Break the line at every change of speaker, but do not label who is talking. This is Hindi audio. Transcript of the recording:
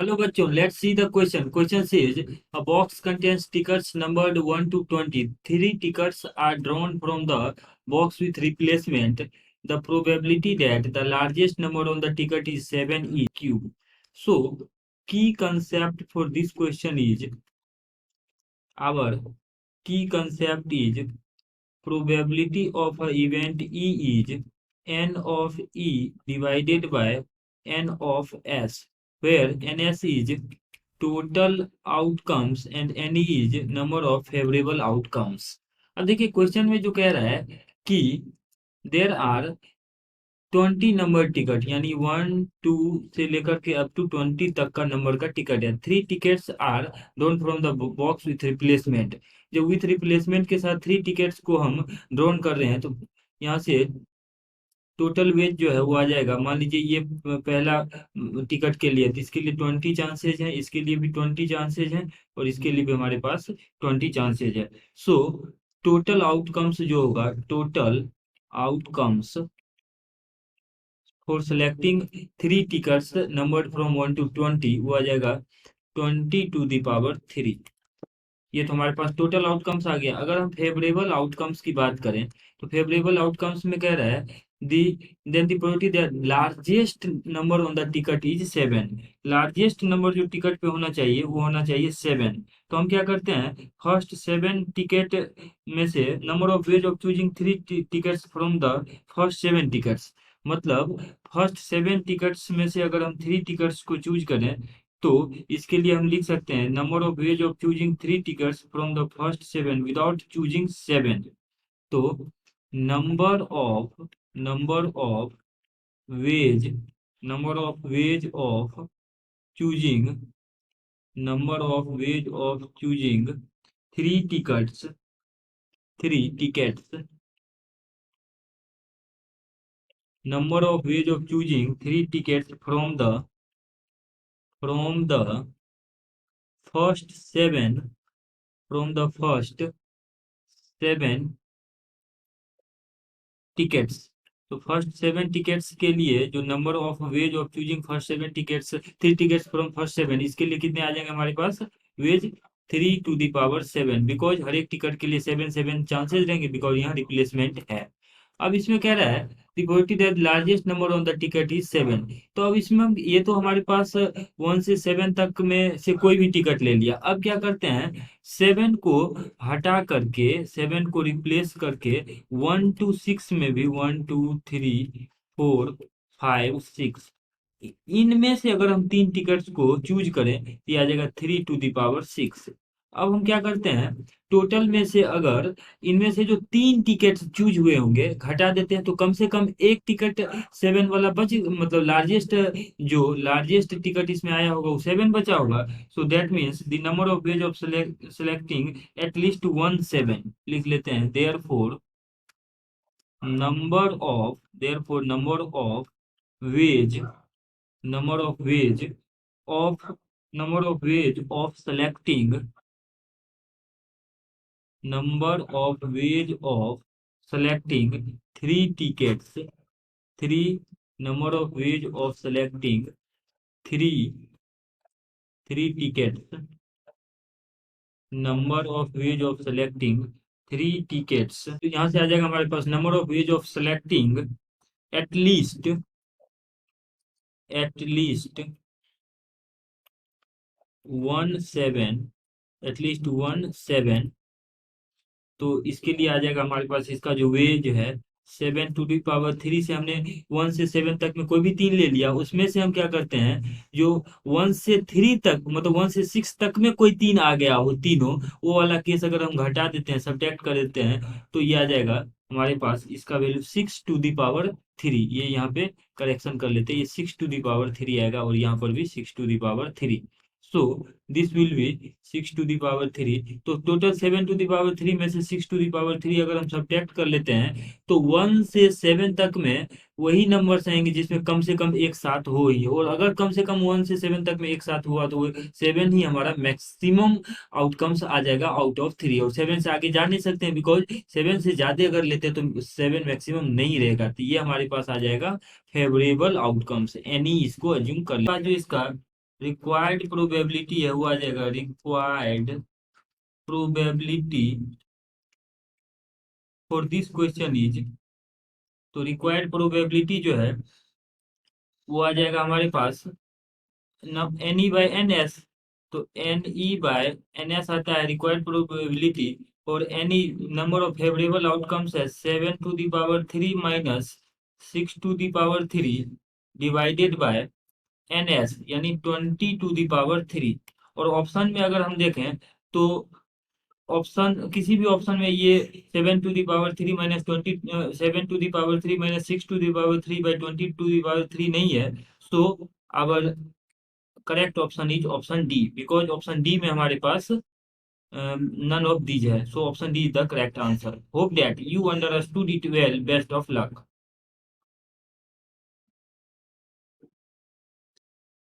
Hello bachcho, let's see the question. Question says a box contains tickets numbered 1 to 20. Three tickets are drawn from the box with replacement. The probability that the largest number on the ticket is 7 is cube. So, key concept for this question is our key concept is probability of an event E is n of E divided by n of S, where ns is total outcomes and ne is number of favorable outcomes. अब देखिए क्वेश्चन में जो कह रहा है कि देर आर 20 नंबर टिकट यानी 1 2 से लेकर के अप टू 20 तक का नंबर का टिकट है। Three tickets are drawn from the box with replacement. जो विथ रिप्लेसमेंट के साथ थ्री टिकट्स को हम ड्रॉन कर रहे हैं तो यहाँ से टोटल वेज जो है वो आ जाएगा। मान लीजिए ये पहला टिकट के लिए तो इसके लिए 20 चांसेज हैं, इसके लिए भी 20 चांसेज हैं और इसके लिए भी हमारे पास 20 चांसेज है। सो टोटल आउटकम्स जो होगा, total outcomes for selecting three tickets number from 1 to 20 वो आ जाएगा 20⁻3। ये तो हमारे पास टोटल आउटकम्स आ गया। अगर हम फेवरेबल आउटकम्स की बात करें तो फेवरेबल आउटकम्स में कह रहा है the then the probability that largest number on the ticket is 7। Largest number जो टिकट पे होना चाहिए वो होना चाहिए 7। तो हम क्या करते हैं, फर्स्ट 7 टिकट में से number of ways of choosing three tickets from the first 7 tickets, मतलब फर्स्ट 7 टिकट्स में से अगर हम थ्री टिकट्स को चूज करें तो इसके लिए हम लिख सकते हैं number of ways of choosing three tickets from the first 7 without choosing 7। तो number of number of veg number of ways of choosing number of ways of choosing three tickets number of ways of choosing three tickets from the first seven from the first 7 tickets. तो फर्स्ट 7 टिकट्स के लिए जो number of ways of choosing first 7 tickets, three tickets from first 7, इसके लिए कितने आ जाएंगे हमारे पास वेज 3⁻7, बिकॉज हर एक टिकट के लिए 7 चांसेस रहेंगे बिकॉज यहाँ रिप्लेसमेंट है। अब इसमें कह रहा है the probability that largest number on the ticket is 7। तो अब इसमें हम ये तो हमारे पास 1 से 7 तक में से कोई भी टिकट ले लिया। अब क्या करते हैं, 7 को हटा करके 7 को रिप्लेस करके 1 to 6 में भी 1 2 3 4 5 6 इनमें से अगर हम तीन टिकट्स को चूज करें तो यह आ जाएगा 3⁻6। अब हम क्या करते हैं, टोटल में से अगर इनमें से जो तीन टिकट चूज हुए होंगे घटा देते हैं तो कम से कम एक टिकट 7 वाला बच, मतलब लार्जेस्ट जो लार्जेस्ट टिकट इसमें आया होगा वो 7 बचा होगा। So that means the number of ways of selecting at least 1 7 लिख लेते हैं। Therefore ways number of ways of selecting three tickets three number of ways of selecting three tickets number of ways of selecting three tickets. तो यहाँ से आ जाएगा हमारे पास number of ways of selecting at least 1 7। तो इसके लिए आ जाएगा हमारे पास इसका जो वेज है 7⁻3 से हमने 1 से 7 तक में कोई भी तीन ले लिया, उसमें से हम क्या करते हैं जो 1 से 3 तक मतलब 1 से 6 तक में कोई तीन आ गया हो तीनों, वो वाला केस अगर हम घटा देते हैं सब्ट्रैक्ट कर देते हैं तो ये आ जाएगा हमारे पास इसका वैल्यू 6⁻3। ये यहाँ पे करेक्शन कर लेते हैं, ये 6⁻3 आएगा और यहाँ पर भी 6⁻3। So this will be 6⁻3। तो टोटल 7⁻3 में से 6⁻3 अगर हम सब्ट्रैक्ट कर लेते हैं तो 1 से 7 तक में वही नंबर्स आएंगे जिसमें कम से कम एक साथ हो ही, और अगर कम से कम 1 से 7 तक में एक साथ हुआ तो 7 ही हमारा मैक्सिमम आउटकम्स आ जाएगा आउट ऑफ 3। और 7 से आगे जा नहीं सकते हैं बिकॉज 7 से ज्यादा अगर लेते हैं तो 7 मैक्सिमम नहीं रहेगा। तो ये हमारे पास आ जाएगा फेवरेबल आउटकम्स, एनी इसको अज्यूम कर ले। जो इसका रिक्वायर्ड प्रोबेबिलिटी है वो आ जाएगा required probability for this question is, तो रिक्वायर्ड प्रोबेबिलिटी जो है वो आ जाएगा हमारे पास N E by N S. तो N E by N S आता है रिक्वायर्ड प्रोबेबिलिटी, और N E number of favourable outcomes है 7⁻³ minus 6⁻³ divided by N S यानी 20⁻³। और ऑप्शन में अगर हम देखें तो ऑप्शन किसी भी ऑप्शन में ये 7⁻³ माइनस 7⁻³ माइनस 6⁻³ बाई 20⁻³ नहीं है। So our correct option is option D, because option D में हमारे पास none of these है। So option D is the correct answer. Hope that you understood it well. Best of luck.